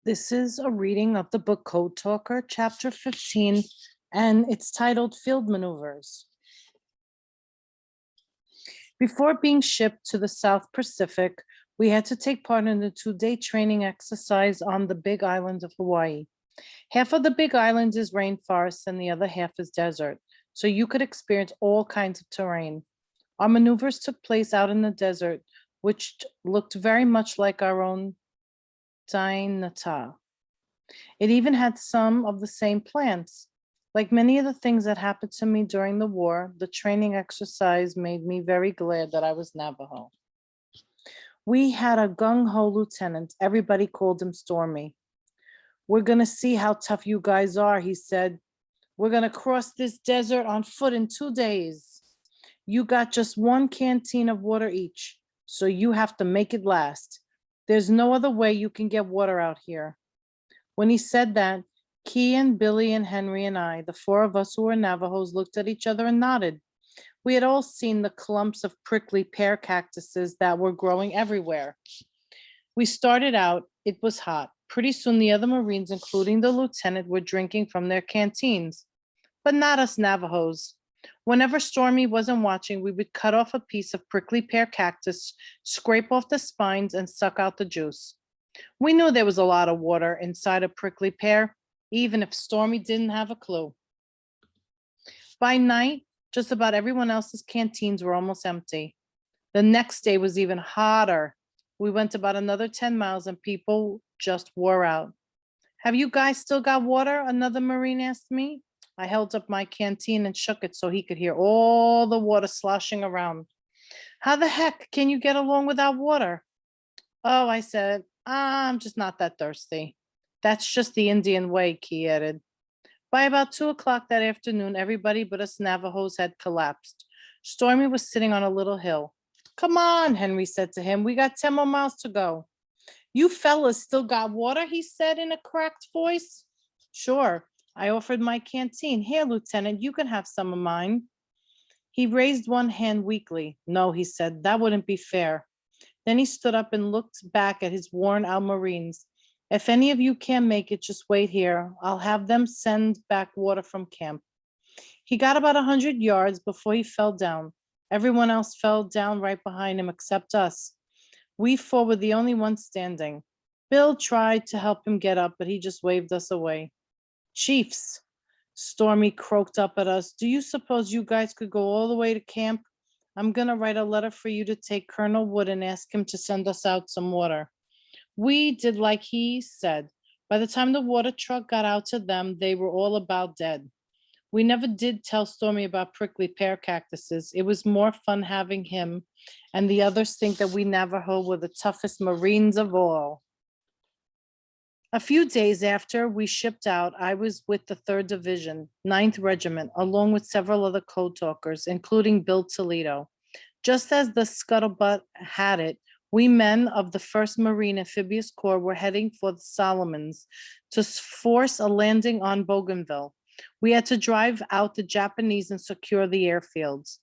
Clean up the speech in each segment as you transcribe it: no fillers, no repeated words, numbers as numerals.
This is a reading of the book Code Talker, chapter 15, and it's titled Field Maneuvers. Before being shipped to the South Pacific, we had to take part in a 2-day training exercise on the Big Island of Hawaii. Half of the Big Island is rainforest and the other half is desert, so you could experience all kinds of terrain. Our maneuvers took place out in the desert, which looked very much like our own Dainata. It even had some of the same plants. Like many of the things that happened to me during the war, the training exercise made me very glad that I was Navajo. We had a gung-ho lieutenant. Everybody called him Stormy. "We're gonna see how tough you guys are," he said. "We're gonna cross this desert on foot in 2 days. You got just one canteen of water each, so you have to make it last. There's no other way you can get water out here." When he said that, Key and Billy and Henry and I, the 4 of us who were Navajos, looked at each other and nodded. We had all seen the clumps of prickly pear cactuses that were growing everywhere. We started out, it was hot. Pretty soon the other Marines, including the lieutenant, were drinking from their canteens. But not us Navajos. Whenever Stormy wasn't watching, we would cut off a piece of prickly pear cactus, scrape off the spines, and suck out the juice. We knew there was a lot of water inside a prickly pear, even if Stormy didn't have a clue. By night, just about everyone else's canteens were almost empty. The next day was even hotter. We went about another 10 miles and people just wore out. "Have you guys still got water?" another Marine asked me. I held up my canteen and shook it so he could hear all the water sloshing around. "How the heck can you get along without water?" "Oh," I said, "I'm just not that thirsty." "That's just the Indian way," Key added. By about 2 o'clock that afternoon, everybody but us Navajos had collapsed. Stormy was sitting on a little hill. "Come on," Henry said to him. "We got 10 more miles to go." "You fellas still got water?" he said in a cracked voice. "Sure." I offered my canteen. "Here, Lieutenant, you can have some of mine." He raised one hand weakly. "No," he said, "that wouldn't be fair." Then he stood up and looked back at his worn-out Marines. "If any of you can't make it, just wait here. I'll have them send back water from camp." He got about 100 yards before he fell down. Everyone else fell down right behind him except us. We 4 were the only ones standing. Bill tried to help him get up, but he just waved us away. "Chiefs," Stormy croaked up at us, "do you suppose you guys could go all the way to camp? I'm gonna write a letter for you to take Colonel Wood and ask him to send us out some water." We did like he said. By the time the water truck got out to them, they were all about dead. We never did tell Stormy about prickly pear cactuses. It was more fun having him and the others think that we Navajo were the toughest Marines of all. A few days after we shipped out, I was with the 3rd Division, 9th Regiment, along with several other code talkers, including Bill Toledo. Just as the scuttlebutt had it, we men of the 1st Marine Amphibious Corps were heading for the Solomons to force a landing on Bougainville. We had to drive out the Japanese and secure the airfields.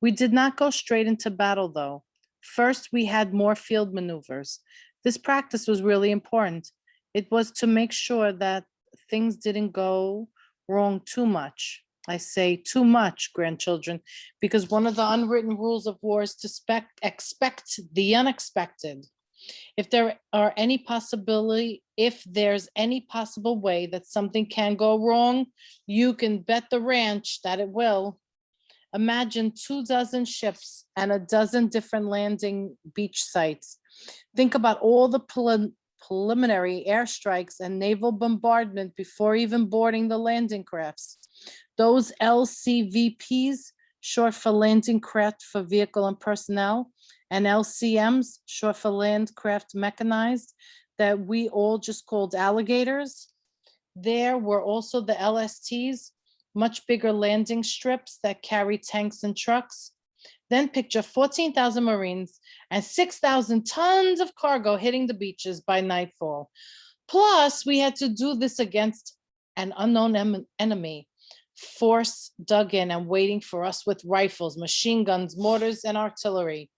We did not go straight into battle, though. First, we had more field maneuvers. This practice was really important. It was to make sure that things didn't go wrong too much. I say too much, grandchildren, because one of the unwritten rules of war is to expect the unexpected. If there's any possible way that something can go wrong, you can bet the ranch that it will. Imagine 24 ships and a dozen different landing beach sites. Think about all the preliminary airstrikes and naval bombardment before even boarding the landing crafts. Those LCVPs, short for Landing Craft for Vehicle and Personnel, and LCMs, short for Land Craft Mechanized, that we all just called alligators. There were also the LSTs, much bigger landing strips that carry tanks and trucks. Then picture 14,000 Marines and 6,000 tons of cargo hitting the beaches by nightfall. Plus, we had to do this against an unknown enemy, force dug in and waiting for us with rifles, machine guns, mortars, and artillery.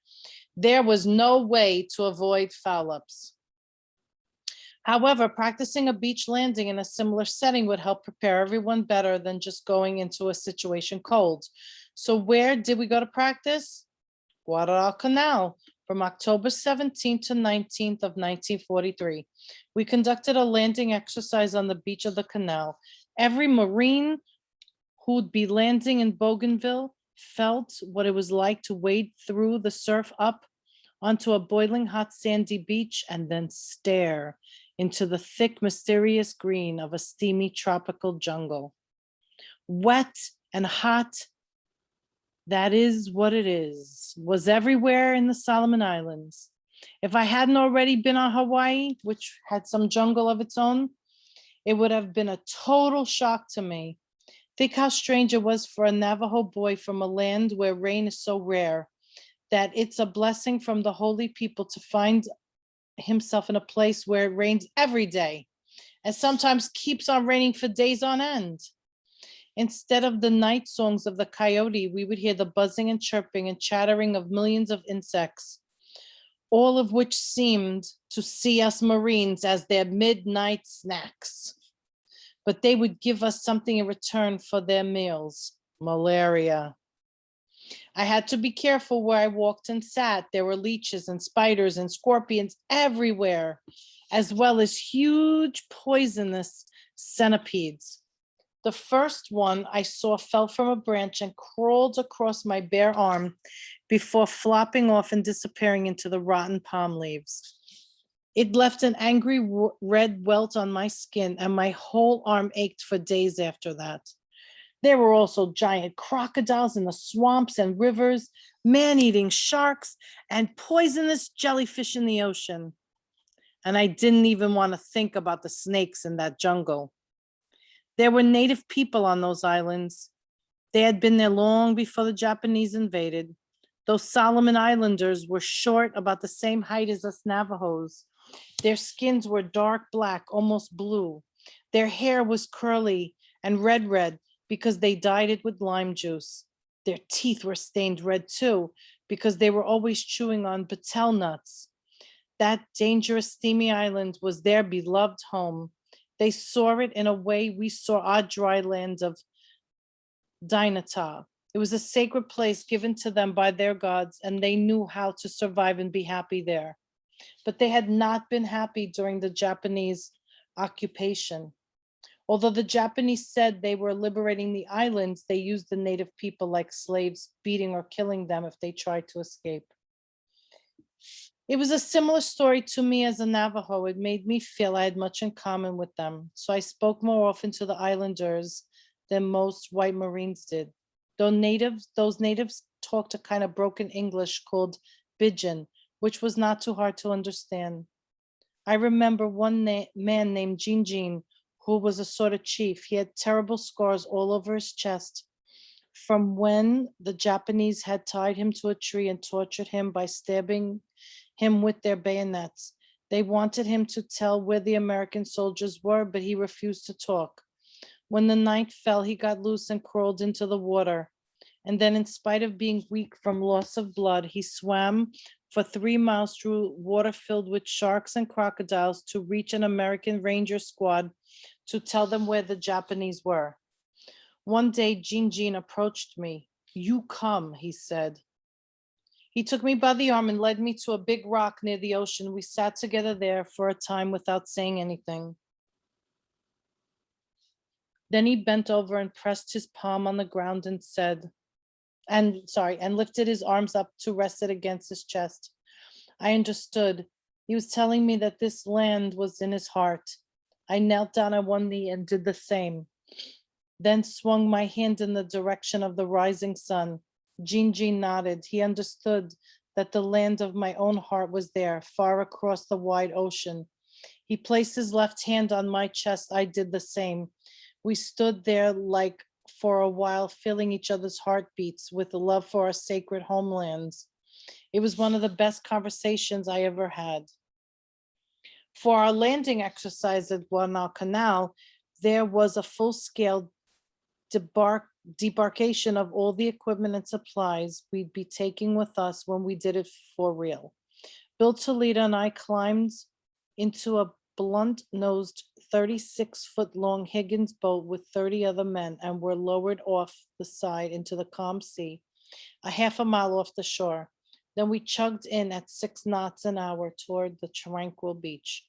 There was no way to avoid foul-ups. However, practicing a beach landing in a similar setting would help prepare everyone better than just going into a situation cold. So where did we go to practice? Guadalcanal from October 17th to 19th of 1943. We conducted a landing exercise on the beach of the canal. Every Marine who'd be landing in Bougainville felt what it was like to wade through the surf up onto a boiling hot sandy beach and then stare into the thick, mysterious green of a steamy tropical jungle. Wet and hot, that is what it is, was everywhere in the Solomon Islands. If I hadn't already been on Hawaii, which had some jungle of its own, it would have been a total shock to me. Think how strange it was for a Navajo boy from a land where rain is so rare that it's a blessing from the holy people to find himself in a place where it rains every day and sometimes keeps on raining for days on end. Instead of the night songs of the coyote, we would hear the buzzing and chirping and chattering of millions of insects, all of which seemed to see us Marines as their midnight snacks. But they would give us something in return for their meals: malaria. I had to be careful where I walked and sat. There were leeches and spiders and scorpions everywhere, as well as huge poisonous centipedes. The first one I saw fell from a branch and crawled across my bare arm before flopping off and disappearing into the rotten palm leaves. It left an angry red welt on my skin, and my whole arm ached for days after that. There were also giant crocodiles in the swamps and rivers, man-eating sharks, and poisonous jellyfish in the ocean. And I didn't even want to think about the snakes in that jungle. There were native people on those islands. They had been there long before the Japanese invaded. Those Solomon Islanders were short, about the same height as us Navajos. Their skins were dark black, almost blue. Their hair was curly and red because they dyed it with lime juice. Their teeth were stained red too, because they were always chewing on betel nuts. That dangerous steamy island was their beloved home. They saw it in a way we saw our dry land of Dinata. It was a sacred place given to them by their gods, and they knew how to survive and be happy there. But they had not been happy during the Japanese occupation. Although the Japanese said they were liberating the islands, they used the native people like slaves, beating or killing them if they tried to escape. It was a similar story to me as a Navajo. It made me feel I had much in common with them. So I spoke more often to the islanders than most white Marines did. Those natives talked a kind of broken English called Pidgin, which was not too hard to understand. I remember one man named Jean, who was a sort of chief. He had terrible scars all over his chest from when the Japanese had tied him to a tree and tortured him by stabbing him with their bayonets. They wanted him to tell where the American soldiers were, but he refused to talk. When the night fell, he got loose and crawled into the water. And then, in spite of being weak from loss of blood, he swam for 3 miles through water filled with sharks and crocodiles to reach an American Ranger squad to tell them where the Japanese were. One day, Jean approached me. "You come," he said. He took me by the arm and led me to a big rock near the ocean. We sat together there for a time without saying anything. Then he bent over and pressed his palm on the ground and lifted his arms up to rest it against his chest. I understood. He was telling me that this land was in his heart. I knelt down on one knee and did the same, then swung my hand in the direction of the rising sun. Jean nodded. He understood that the land of my own heart was there, far across the wide ocean. He placed his left hand on my chest. I did the same. We stood there like for a while, feeling each other's heartbeats with the love for our sacred homelands. It was one of the best conversations I ever had. For our landing exercise at Guadalcanal, there was a full-scale debarkation of all the equipment and supplies we'd be taking with us when we did it for real. Bill Toledo and I climbed into a blunt-nosed, 36-foot-long Higgins boat with 30 other men and were lowered off the side into the calm sea, a half a mile off the shore. Then we chugged in at 6 knots an hour toward the tranquil beach.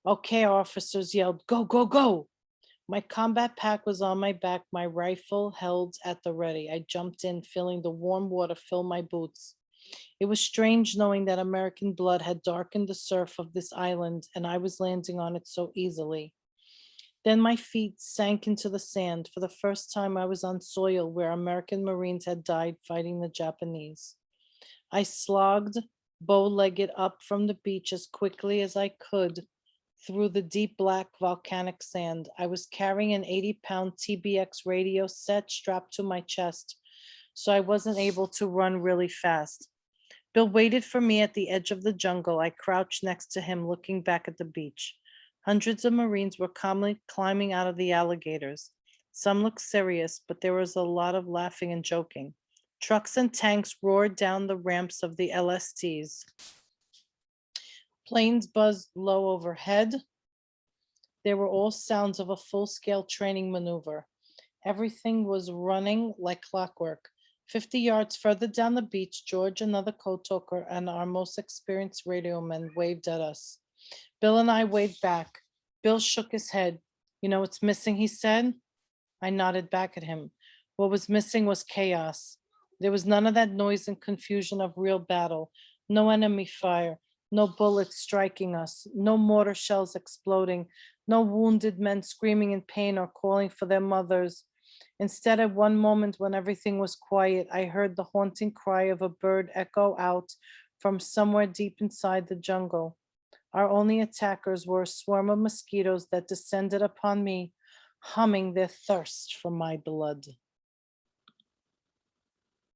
Okay, our officers yelled, "Go, go, go!" My combat pack was on my back, my rifle held at the ready. I jumped in, feeling the warm water fill my boots. It was strange knowing that American blood had darkened the surf of this island, and I was landing on it so easily. Then my feet sank into the sand. For the first time, I was on soil where American Marines had died fighting the Japanese. I slogged bow-legged up from the beach as quickly as I could through the deep black volcanic sand. I was carrying an 80-pound TBX radio set strapped to my chest, so I wasn't able to run really fast. Bill waited for me at the edge of the jungle. I crouched next to him, looking back at the beach. Hundreds of Marines were calmly climbing out of the alligators. Some looked serious, but there was a lot of laughing and joking. Trucks and tanks roared down the ramps of the LSTs. Planes buzzed low overhead. There were all sounds of a full-scale training maneuver. Everything was running like clockwork. 50 yards further down the beach, George, another code talker, and our most experienced radio man waved at us. Bill and I waved back. Bill shook his head. "You know what's missing," he said. I nodded back at him. What was missing was chaos. There was none of that noise and confusion of real battle. No enemy fire, no bullets striking us, no mortar shells exploding, no wounded men screaming in pain or calling for their mothers. Instead, at one moment when everything was quiet, I heard the haunting cry of a bird echo out from somewhere deep inside the jungle. Our only attackers were a swarm of mosquitoes that descended upon me, humming their thirst for my blood.